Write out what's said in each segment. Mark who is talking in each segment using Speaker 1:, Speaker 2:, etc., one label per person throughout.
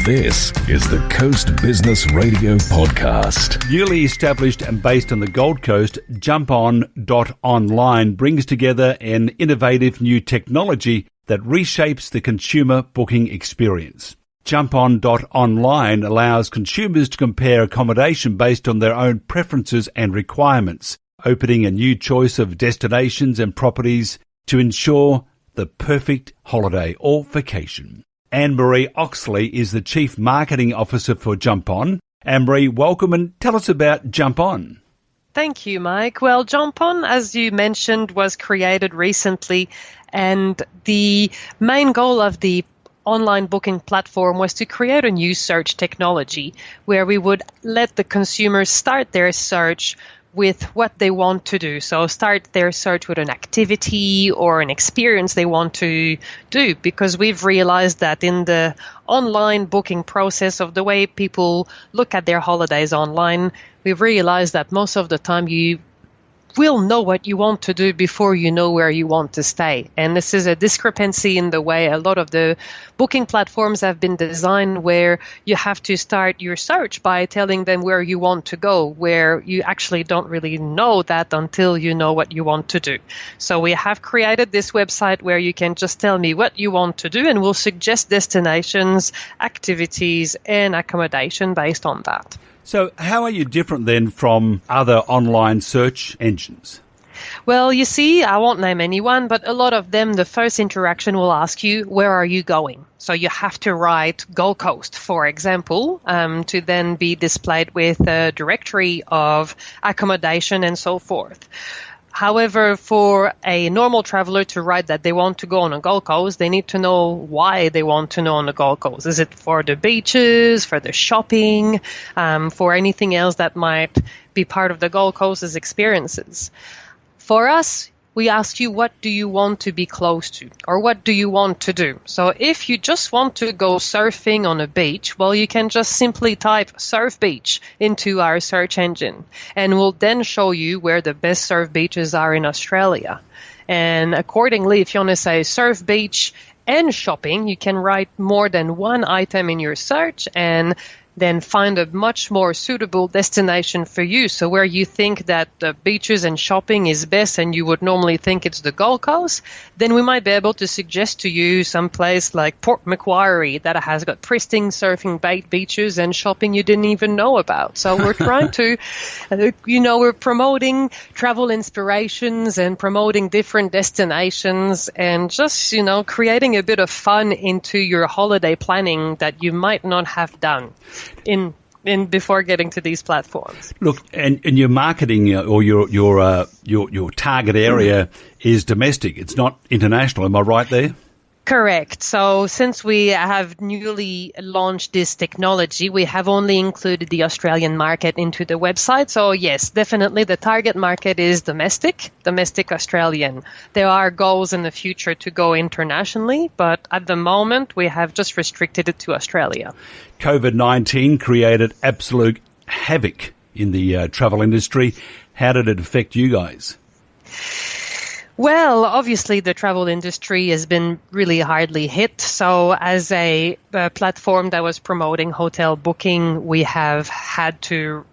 Speaker 1: This is the Coast Business Radio Podcast.
Speaker 2: Newly established and based on the Gold Coast, JumpOn.online brings together an innovative new technology that reshapes the consumer booking experience. JumpOn.online allows consumers to compare accommodation based on their own preferences and requirements, opening a new choice of destinations and properties to ensure the perfect holiday or vacation. Anne Marie Oxley is the Chief Marketing Officer for JumpOn. Anne Marie, welcome and tell us about JumpOn.
Speaker 3: Thank you, Mike. Well, JumpOn, as you mentioned, was created recently, and the main goal of the online booking platform was to create a new search technology where we would let the consumers start their search with what they want to do. So start their search with an activity or an experience they want to do, because we've realized that in the online booking process of the way people look at their holidays online, we've realized that most of the time you will know what you want to do before you know where you want to stay. And this is a discrepancy in the way a lot of the booking platforms have been designed, where you have to start your search by telling them where you want to go, where you actually don't really know that until you know what you want to do. So we have created this website where you can just tell me what you want to do, and we'll suggest destinations, activities, and accommodation based on that.
Speaker 2: So how are you different then from other online search engines?
Speaker 3: Well, you see, I won't name anyone, but a lot of them, the first interaction will ask you, where are you going? So you have to write Gold Coast, for example, to then be displayed with a directory of accommodation and so forth. However, for a normal traveler to write that they want to go on a Gold Coast, they need to know why they want to know on the Gold Coast. Is it for the beaches, for the shopping, for anything else that might be part of the Gold Coast's experiences? For us, we ask you, what do you want to be close to, or what do you want to do? So if you just want to go surfing on a beach, well, you can just simply type surf beach into our search engine, and we'll then show you where the best surf beaches are in Australia. And accordingly, if you want to say surf beach and shopping, you can write more than one item in your search and then find a much more suitable destination for you. So where you think that the beaches and shopping is best and you would normally think it's the Gold Coast, then we might be able to suggest to you some place like Port Macquarie that has got pristine surfing beaches and shopping you didn't even know about. So we're trying to, we're promoting travel inspirations and promoting different destinations and just, creating a bit of fun into your holiday planning that you might not have done in before getting to these platforms.
Speaker 2: Look, and your marketing or your target area is domestic. It's not international. Am I right there?
Speaker 3: Correct. So since we have newly launched this technology, we have only included the Australian market into the website. So yes, definitely the target market is domestic Australian. There are goals in the future to go internationally, but at the moment we have just restricted it to Australia.
Speaker 2: COVID-19 created absolute havoc in the travel industry. How did it affect you guys?
Speaker 3: Well, obviously, the travel industry has been really hardly hit. So as a platform that was promoting hotel booking, we have had to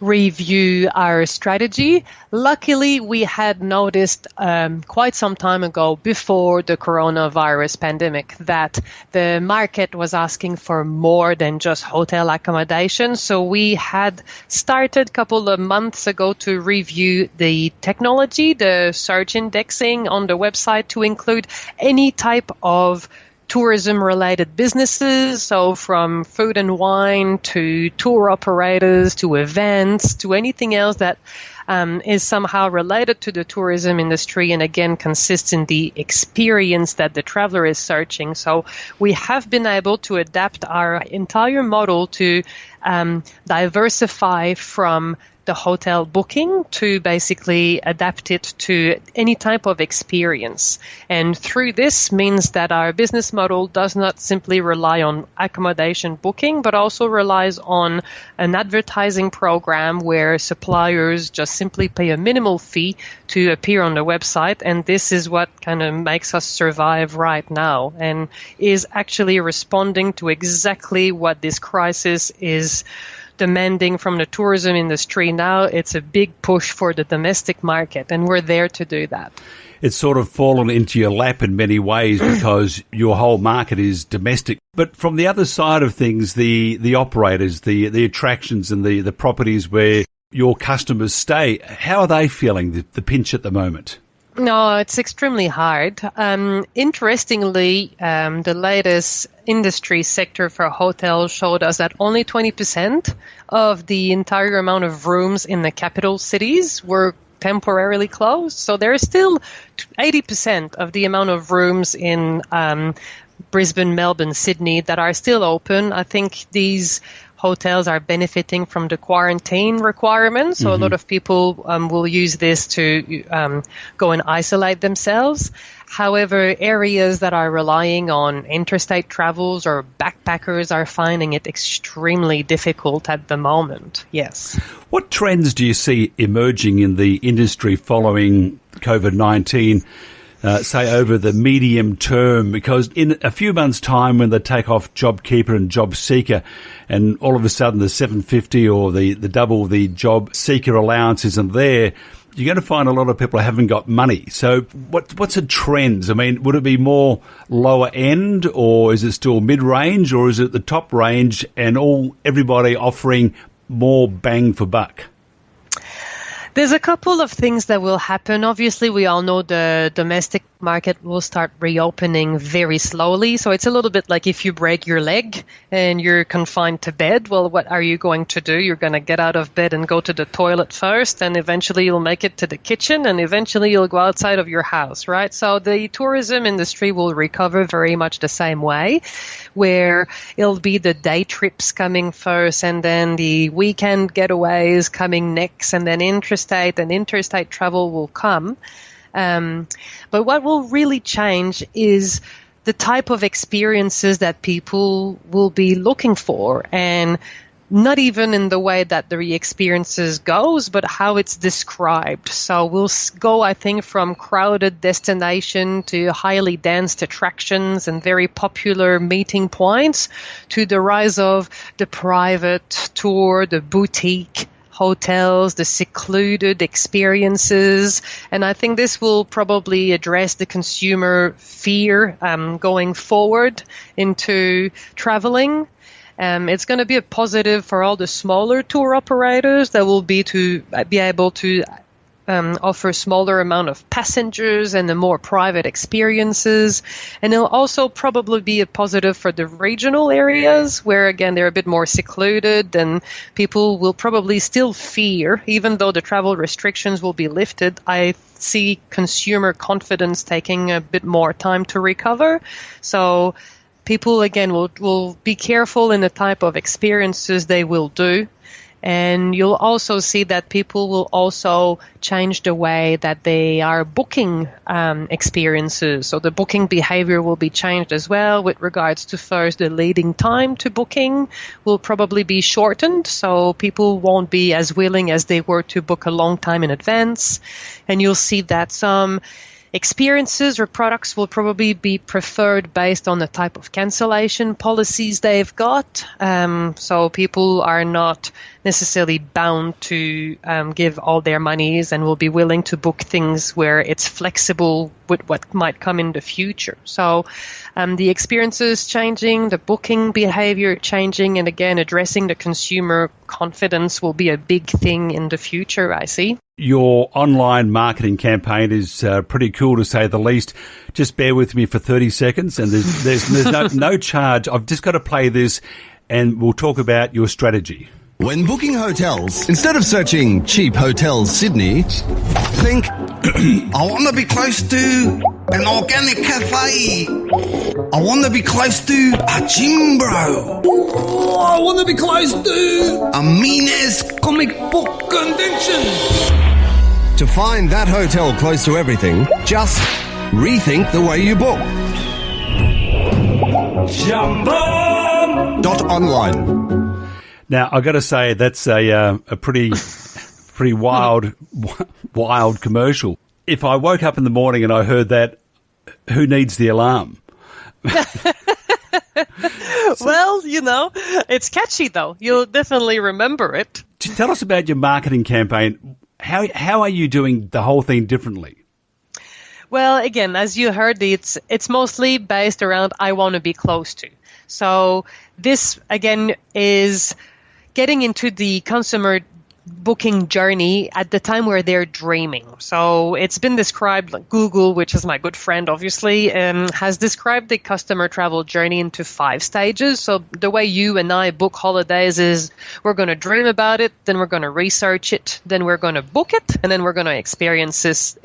Speaker 3: review our strategy. Luckily, we had noticed quite some time ago, before the coronavirus pandemic, that the market was asking for more than just hotel accommodation. So we had started a couple of months ago to review the technology, the search indexing on the website, to include any type of tourism-related businesses, so from food and wine to tour operators to events to anything else that is somehow related to the tourism industry and again consists in the experience that the traveler is searching. So we have been able to adapt our entire model to diversify from the hotel booking to basically adapt it to any type of experience. And through this means that our business model does not simply rely on accommodation booking, but also relies on an advertising program where suppliers just simply pay a minimal fee to appear on the website. And this is what kind of makes us survive right now and is actually responding to exactly what this crisis is demanding from the tourism industry now. It's a big push for the domestic market, and we're there to do that.
Speaker 2: It's sort of fallen into your lap in many ways because your whole market is domestic. But from the other side of things, the operators, the attractions and the properties where your customers stay, how are they feeling the pinch at the moment?
Speaker 3: No, it's extremely hard. Interestingly, the latest industry sector for hotels showed us that only 20% of the entire amount of rooms in the capital cities were temporarily closed. So there is still 80% of the amount of rooms in Brisbane, Melbourne, Sydney that are still open. I think these hotels are benefiting from the quarantine requirements. So a lot of people will use this to go and isolate themselves. However, areas that are relying on interstate travels or backpackers are finding it extremely difficult at the moment. Yes.
Speaker 2: What trends do you see emerging in the industry following COVID-19? Say over the medium term, because in a few months' time when they take off JobKeeper and JobSeeker and all of a sudden the 750 or the double the JobSeeker allowance isn't there, you're going to find a lot of people haven't got money. So what's the trends? I mean, would it be more lower end, or is it still mid-range, or is it the top range and everybody offering more bang for buck?
Speaker 3: There's a couple of things that will happen. Obviously, we all know the domestic market will start reopening very slowly. So it's a little bit like if you break your leg and you're confined to bed. Well, what are you going to do? You're going to get out of bed and go to the toilet first, and eventually you'll make it to the kitchen, and eventually you'll go outside of your house, right? So the tourism industry will recover very much the same way, where it'll be the day trips coming first, and then the weekend getaways coming next, and then interstate travel will come. But what will really change is the type of experiences that people will be looking for, and not even in the way that the experiences goes, but how it's described. So we'll go, I think, from crowded destination to highly dense attractions and very popular meeting points to the rise of the private tour, the boutique hotels, the secluded experiences. And I think this will probably address the consumer fear going forward into traveling. It's going to be a positive for all the smaller tour operators that will be able to offer smaller amount of passengers and the more private experiences. And it'll also probably be a positive for the regional areas where, again, they're a bit more secluded, and people will probably still fear, even though the travel restrictions will be lifted. I see consumer confidence taking a bit more time to recover. So people, again, will be careful in the type of experiences they will do. And you'll also see that people will also change the way that they are booking experiences. So the booking behavior will be changed as well with regards to first the leading time to booking will probably be shortened. So people won't be as willing as they were to book a long time in advance. And you'll see that some experiences or products will probably be preferred based on the type of cancellation policies they've got. So people are not necessarily bound to give all their monies and will be willing to book things where it's flexible with what might come in the future. So the experiences changing, the booking behavior changing, and again, addressing the consumer confidence will be a big thing in the future, I see.
Speaker 2: Your online marketing campaign is pretty cool, to say the least. Just bear with me for 30 seconds, and there's no charge. I've just got to play this, and we'll talk about your strategy.
Speaker 4: When booking hotels, instead of searching cheap hotels Sydney, think, I want to be close to An organic cafe. I want to be close to a gym, bro.
Speaker 5: Oh, I want to be close to
Speaker 4: a mean-ass
Speaker 5: comic book convention.
Speaker 4: To find that hotel close to everything, just rethink the way you book. JumpOn.online.
Speaker 2: Now, I've got to say, that's a pretty wild commercial. If I woke up in the morning and I heard that, who needs the alarm?
Speaker 3: Well, it's catchy, though. You'll definitely remember it.
Speaker 2: Tell us about your marketing campaign. How are you doing the whole thing differently?
Speaker 3: Well, again, as you heard, it's mostly based around I want to be close to. So this, again, is getting into the consumer booking journey at the time where they're dreaming. So it's been described, like Google, which is my good friend, obviously, has described the customer travel journey into 5 stages. So the way you and I book holidays is we're going to dream about it, then we're going to research it, then we're going to book it, and then we're going to experience it,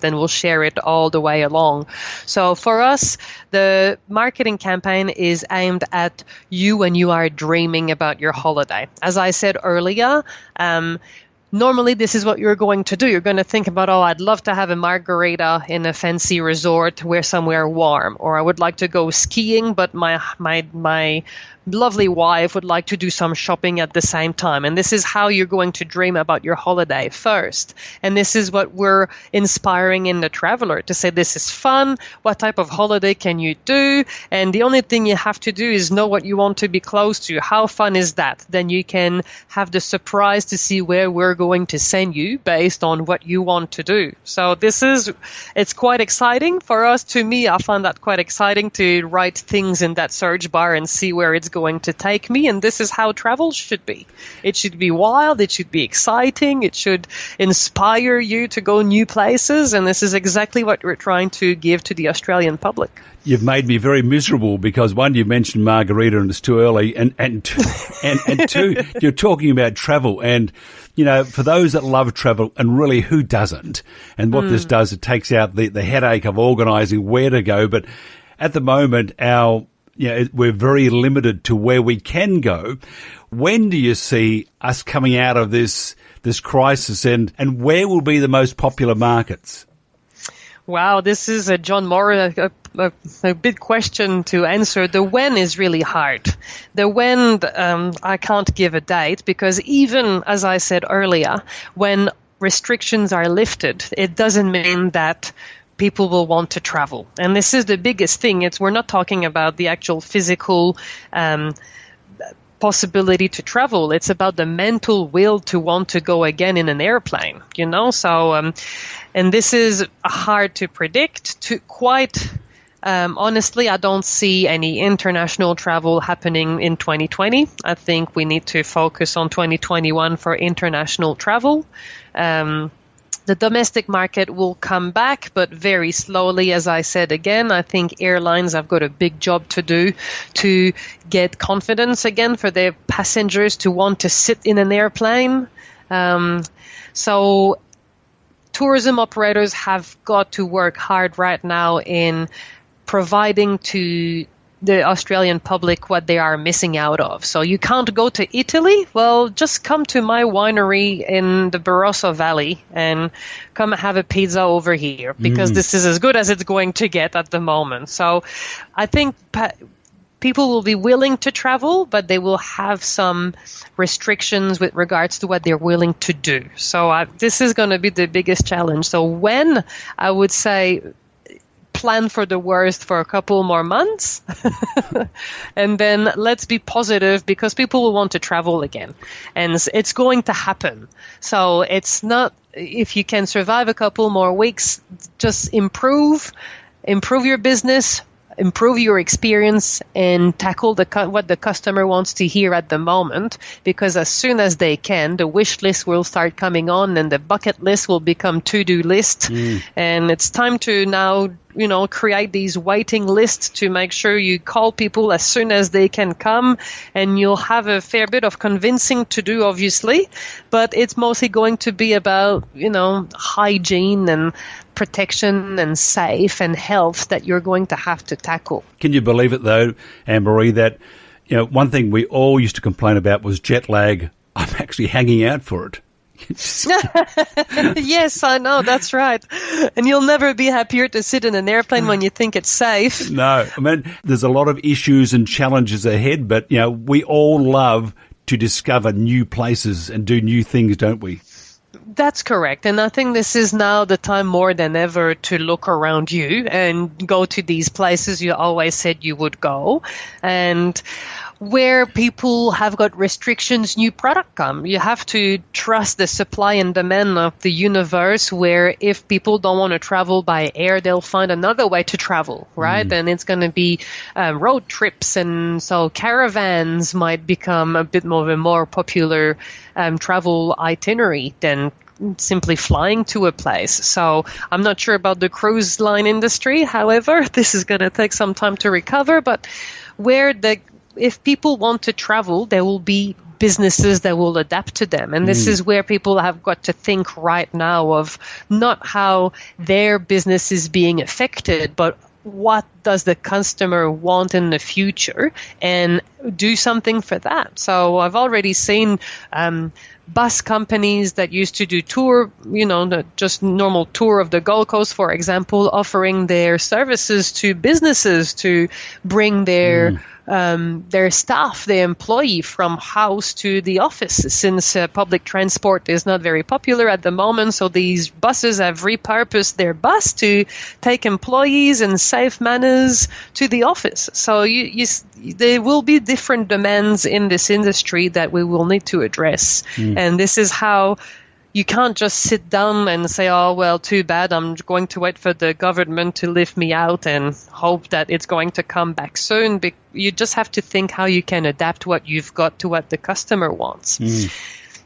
Speaker 3: and we'll share it all the way along. So for us, the marketing campaign is aimed at you when you are dreaming about your holiday. As I said earlier, normally this is what you're going to do. You're going to think about, I'd love to have a margarita in a fancy resort where somewhere warm, or I would like to go skiing, but my lovely wife would like to do some shopping at the same time. And this is how you're going to dream about your holiday first. And this is what we're inspiring in the traveler to say, this is fun. What type of holiday can you do? And the only thing you have to do is know what you want to be close to. How fun is that? Then you can have the surprise to see where we're going to send you based on what you want to do. So it's quite exciting for us. To me, I find that quite exciting to write things in that search bar and see where it's going to take me. And this is how travel should be. It should be wild. It should be exciting. It should inspire you to go new places. And this is exactly what we're trying to give to the Australian public.
Speaker 2: You've made me very miserable because, one, you mentioned margarita and it's too early, and two, you're talking about travel. And, for those that love travel, and really who doesn't, and what this does, it takes out the headache of organising where to go. But at the moment, we're very limited to where we can go. When do you see us coming out of this crisis, and where will be the most popular markets?
Speaker 3: Wow, this is a John Moore, a big question to answer. The when is really hard. The when, I can't give a date, because even, as I said earlier, when restrictions are lifted, it doesn't mean that people will want to travel. And this is the biggest thing. We're not talking about the actual physical possibility to travel. It's about the mental will to want to go again in an airplane, So, and this is hard to predict. Honestly, I don't see any international travel happening in 2020. I think we need to focus on 2021 for international travel. The domestic market will come back, but very slowly. As I said again, I think airlines have got a big job to do to get confidence again for their passengers to want to sit in an airplane. So tourism operators have got to work hard right now in providing to the Australian public what they are missing out of. So you can't go to Italy? Well, just come to my winery in the Barossa Valley and come have a pizza over here, because this is as good as it's going to get at the moment. So I think people will be willing to travel, but they will have some restrictions with regards to what they're willing to do. So this is going to be the biggest challenge. So when, I would say, plan for the worst for a couple more months and then let's be positive, because people will want to travel again and it's going to happen. So it's not, if you can survive a couple more weeks, just improve your business, improve your experience, and tackle what the customer wants to hear at the moment, because as soon as they can, the wish list will start coming on and the bucket list will become to-do list. And it's time to now create these waiting lists to make sure you call people as soon as they can come, and you'll have a fair bit of convincing to do, obviously, but it's mostly going to be about, hygiene and protection and safe and health that you're going to have to tackle.
Speaker 2: Can you believe it, though, Anne Marie, that one thing we all used to complain about was jet lag. I'm actually hanging out for it.
Speaker 3: Yes, I know, that's right. And you'll never be happier to sit in an airplane when you think it's safe.
Speaker 2: No, I mean, there's a lot of issues and challenges ahead, but, we all love to discover new places and do new things, don't we?
Speaker 3: That's correct. And I think this is now the time more than ever to look around you and go to these places you always said you would go. And where people have got restrictions, new product come. You have to trust the supply and demand of the universe, where if people don't want to travel by air, they'll find another way to travel, right? And it's going to be road trips. And so caravans might become a bit more of a more popular travel itinerary than simply flying to a place. So I'm not sure about the cruise line industry. However, this is going to take some time to recover. But if people want to travel, there will be businesses that will adapt to them. And this is where people have got to think right now of not how their business is being affected, but what does the customer want in the future, and do something for that. So I've already seen bus companies that used to do tour, just normal tour of the Gold Coast, for example, offering their services to businesses to bring their staff, their employee, from house to the office, since public transport is not very popular at the moment. So these buses have repurposed their bus to take employees in safe manners to the office. So there will be different demands in this industry that we will need to address. And this is how you can't just sit down and say, oh, well, too bad, I'm going to wait for the government to lift me out and hope that it's going to come back soon. You just have to think how you can adapt what you've got to what the customer wants.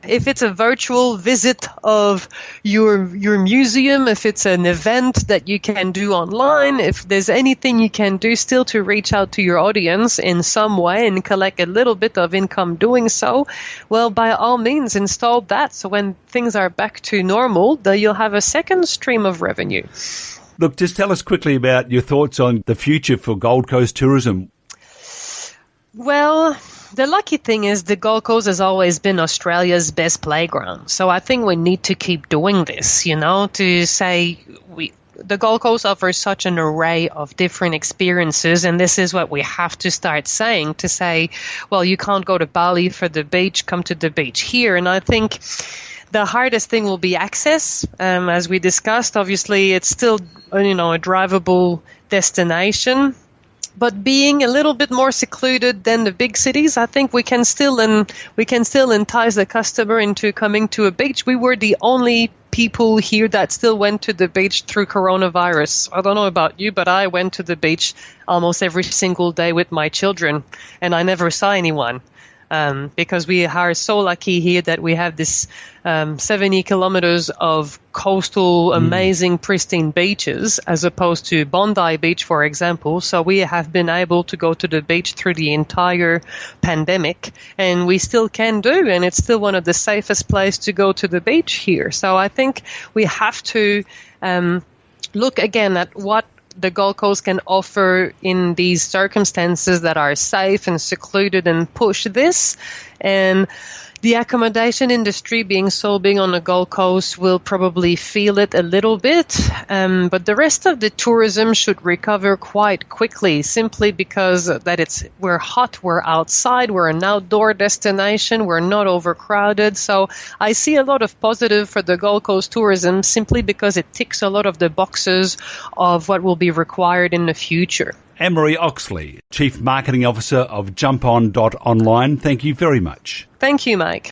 Speaker 3: If it's a virtual visit of your museum, if it's an event that you can do online, if there's anything you can do still to reach out to your audience in some way and collect a little bit of income doing so, well, by all means, install that. So when things are back to normal, you'll have a second stream of revenue.
Speaker 2: Look, just tell us quickly about your thoughts on the future for Gold Coast tourism.
Speaker 3: Well, the lucky thing is the Gold Coast has always been Australia's best playground. So I think we need to keep doing this, to say the Gold Coast offers such an array of different experiences, and this is what we have to start saying, to say, well, you can't go to Bali for the beach, come to the beach here. And I think the hardest thing will be access. As we discussed, obviously, it's still, a drivable destination. But being a little bit more secluded than the big cities, I think we can still entice the customer into coming to a beach. We were the only people here that still went to the beach through coronavirus. I don't know about you, but I went to the beach almost every single day with my children, and I never saw anyone. Because we are so lucky here that we have this 70 kilometers of coastal, amazing, pristine beaches, as opposed to Bondi Beach, for example. So we have been able to go to the beach through the entire pandemic, and we still can do, and it's still one of the safest places to go to the beach here. So I think we have to look again at what the Gold Coast can offer in these circumstances that are safe and secluded, and push this. And the accommodation industry, being so big on the Gold Coast, will probably feel it a little bit. But the rest of the tourism should recover quite quickly, simply because we're hot, we're outside, we're an outdoor destination, we're not overcrowded. So I see a lot of positive for the Gold Coast tourism, simply because it ticks a lot of the boxes of what will be required in the future.
Speaker 2: Anne Marie Oxley, Chief Marketing Officer of JumpOn.online, thank you very much.
Speaker 3: Thank you, Mike.